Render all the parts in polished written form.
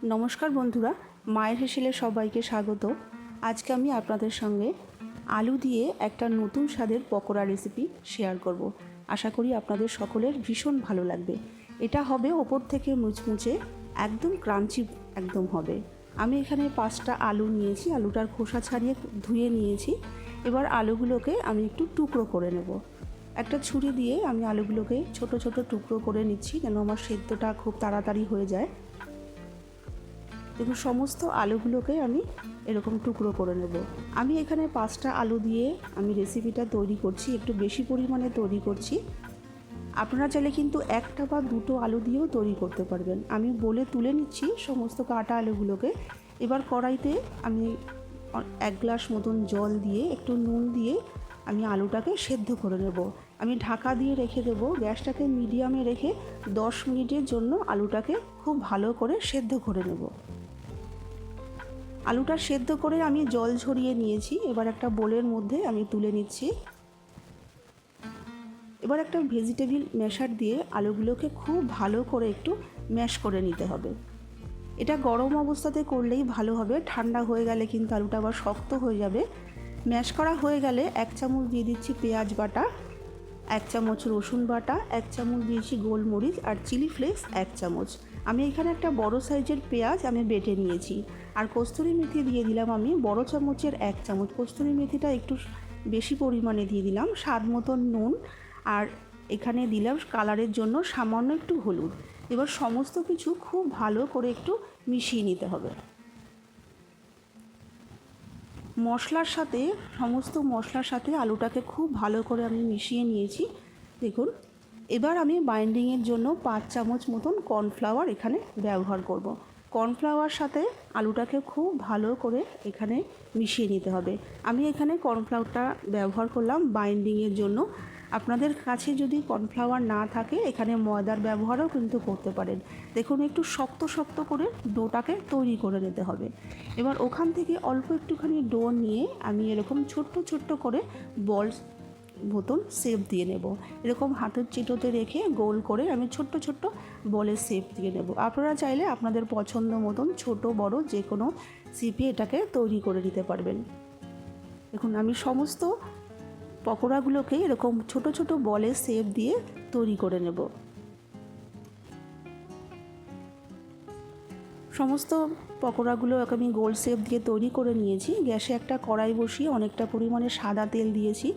নমস্কার বন্ধুরা, মায়ের হেসেলে সবাইকে স্বাগত। আজকে আমি আপনাদের সঙ্গে আলু দিয়ে একটা নতুন স্বাদের পকোড়া রেসিপি শেয়ার করব। আশা করি আপনাদের সকলের ভীষণ ভালো লাগবে। এটা হবে ওপর থেকে মুচমুচে, একদম ক্রাঞ্চি একদম হবে। আমি এখানে 5টা আলু নিয়েছি, আলুটার খোসা ছাড়িয়ে ধুয়ে নিয়েছি। এবার আলুগুলোকে আমি একটু টুকরো করে নেব। একটা ছুরি দিয়ে আমি আলুগুলোকে ছোট ছোট টুকরো করে নিচ্ছি, যেন আমার সেদ্ধটা খুব তাড়াতাড়ি হয়ে যায়। দেখুন, সমস্ত আলুগুলোকে আমি এরকম টুকরো করে নেব। আমি এখানে 5টা আলু দিয়ে আমি রেসিপিটা তৈরি করছি, একটু বেশি পরিমাণে তৈরি করছি। আপনারা চাইলে কিন্তু 1টা বা 2টো আলু দিয়েও তৈরি করতে পারবেন। আমি বলে তুলে নিচ্ছি সমস্ত কাটা আলুগুলোকে। এবার কড়াইতে আমি 1 গ্লাস মতন জল দিয়ে একটু নুন দিয়ে আমি আলুটাকে সেদ্ধ করে নেব। আমি ঢাকা দিয়ে রেখে দেবো, গ্যাসটাকে মিডিয়ামে রেখে 10 মিনিটের জন্য আলুটাকে খুব ভালো করে সেদ্ধ করে নেব। আলুটা সেদ্ধ করে আমি জল ঝরিয়ে নিয়েছি। এবার একটা বোলের মধ্যে আমি তুলে নিচ্ছি। এবার একটা ভেজিটেবিল ম্যাশার দিয়ে আলুগুলোকে খুব ভালো করে একটু ম্যাশ করে নিতে হবে। এটা গরম অবস্থাতে করলেই ভালো হবে, ঠান্ডা হয়ে গেলে কিন্তু আলুটা আবার শক্ত হয়ে যাবে। ম্যাশ করা হয়ে গেলে 1 চামচ দিয়ে দিচ্ছি পেঁয়াজ বাটা, 1 চামচ রসুন বাটা, 1 চামচ দিয়েছি গোলমরিচ আর চিলি ফ্লেক্স 1 চামচ। আমি এখানে একটা বড় সাইজের পেঁয়াজ আমি বেটে নিয়েছি। আর কস্তুরি মেথি দিয়ে দিলাম আমি বড় চামচের 1 চামচ। কস্তুরি মেথিটা একটু বেশি পরিমাণে দিয়ে দিলাম। স্বাদ মতন নুন, আর এখানে দিলাম কালারের জন্য সামান্য একটু হলুদ। এবার সমস্ত কিছু খুব ভালো করে একটু মিশিয়ে নিতে হবে। সমস্ত মশলার সাথে আলুটাকে খুব ভালো করে আমি মিশিয়ে নিয়েছি। দেখুন, এবার আমি বাইন্ডিংয়ের জন্য 5 চামচ মতন কর্নফ্লাওয়ার এখানে ব্যবহার করব। কর্নফ্লাওয়ার সাথে আলুটাকে খুব ভালো করে এখানে মিশিয়ে নিতে হবে। আমি এখানে কর্নফ্লাওয়ারটা ব্যবহার করলাম বাইন্ডিংয়ের জন্য। আপনাদের কাছে যদি কর্নফ্লাওয়ার না থাকে, এখানে ময়দার ব্যবহারও কিন্তু করতে পারেন। দেখুন, একটু শক্ত শক্ত করে ডোটাকে তৈরি করে নিতে হবে। এবার ওখান থেকে অল্প একটুখানি ডো নিয়ে আমি এরকম ছোট্ট ছোট্ট করে বল মতন শেপ দিয়ে নেব। এরকম হাতের চিটোতে রেখে গোল করে আমি ছোট্ট ছোট্ট বলের শেপ দিয়ে নেব। আপনারা চাইলে আপনাদের পছন্দ মতন ছোট বড় যে কোনো শেপে এটাকে তৈরি করে নিতে পারবেন। দেখুন, আমি সমস্ত পকোড়াগুলোকে এরকম ছোট ছোট বলের শেপ দিয়ে তৈরি করে নেব। সমস্ত পকোড়াগুলো আমি গোল শেপ দিয়ে তৈরি করে নিয়েছি। গ্যাসে একটা কড়াই বসিয়ে অনেকটা পরিমাণে সাদা তেল দিয়েছি।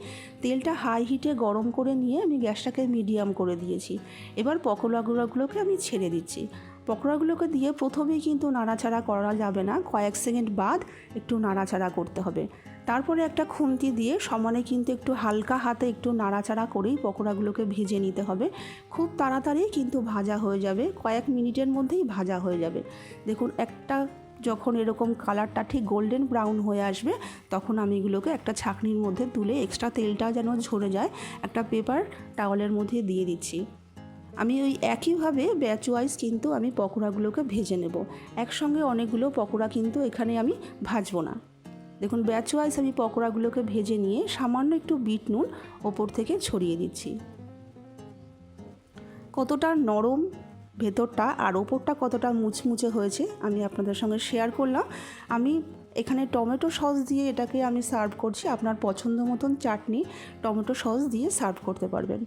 তেলটা হাই হিটে গরম করে নিয়ে আমি গ্যাসটাকে মিডিয়াম করে দিয়েছি। এবার পকোড়াগুলোকে আমি ছেড়ে দিচ্ছি। পকোড়াগুলোকে দিয়ে প্রথমেই কিন্তু নাড়াচাড়া করা যাবে না, কয়েক সেকেন্ড বাদ একটু নাড়াচাড়া করতে হবে। তারপরে একটা খুন্তি দিয়ে সমানে কিন্তু একটু হালকা হাতে একটু নাড়াচাড়া করেই পকোড়াগুলোকে ভেজে নিতে হবে। খুব তাড়াতাড়ি কিন্তু ভাজা হয়ে যাবে, কয়েক মিনিটের মধ্যেই ভাজা হয়ে যাবে। দেখুন, একটা যখন এরকম কালারটা ঠিক গোল্ডেন ব্রাউন হয়ে আসবে, তখন আমি এগুলোকে একটা ছাঁকনির মধ্যে তুলে এক্সট্রা তেলটা যেন ঝরে যায় একটা পেপার টাওয়ালের মধ্যে দিয়ে দিচ্ছি। আমি ওই একইভাবে ব্যাচ ওয়াইজ কিন্তু আমি পকোড়াগুলোকে ভেজে নেব। একসঙ্গে অনেকগুলো পকোড়া কিন্তু এখানে আমি ভাজবো না। দেখুন, ব্যাচ ওয়াইজ আমি পকোড়াগুলোকে ভেজে নিয়ে সামান্য একটু বিট নুন ওপর থেকে ছড়িয়ে দিচ্ছি। কতটা নরম ভেতরটা আর ওপরটা কতটা মুচমুচে হয়েছে আমি আপনাদের সঙ্গে শেয়ার করলাম। আমি এখানে টমেটো সস দিয়ে এটাকে আমি সার্ভ করছি। আপনার পছন্দ মতন চাটনি টমেটো সস দিয়ে সার্ভ করতে পারবেন।